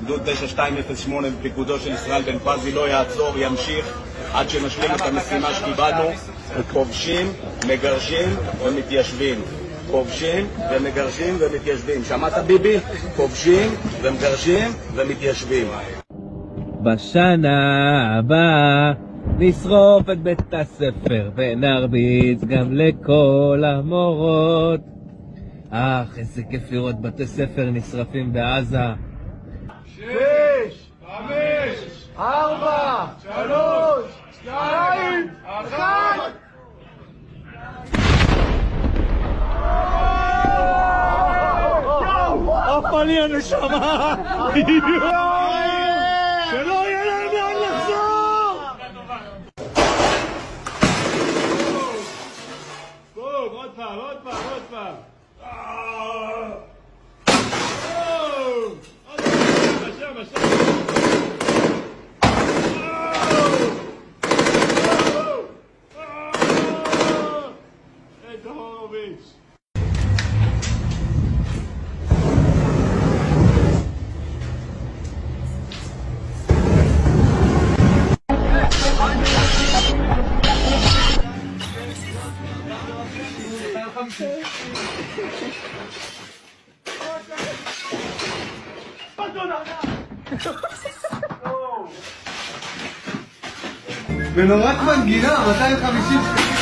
גדוד 9208 בפיקודו של ישראל בן פזי לא יעצור, ימשיך עד שנשלים את המשימה שקיבלנו. כובשים, מגרשים ומתיישבים. כובשים ומגרשים ומתיישבים. שמעת ביבי? כובשים ומגרשים ומתיישבים. בשנה הבאה נשרוף את בית הספר ונרביץ גם לכל המורות. איזה כיף לראות בתי ספר נשרפים בעזה. 6, 5, 4, 3, 2, 1. עפה לי הנשמה! שלא יהיה להם לאן לחזור! טוב, עוד פעם. איזה הורוביץ'. ונורק מנגינה, 250 שקלים.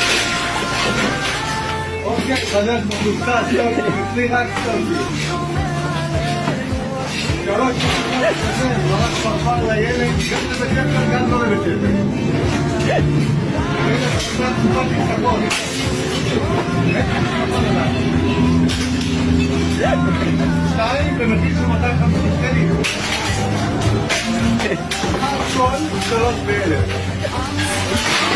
אוקיי, חדש מבוסס, אצלי רק סטרפי. 3 כזה, נורק פרפר לילד, גם לבית ספר, גם לא לבית ספר. הנה, חסר תקופת התחכות. 2 במחיר של 250 שקלים. הכל 3 ב-1,000.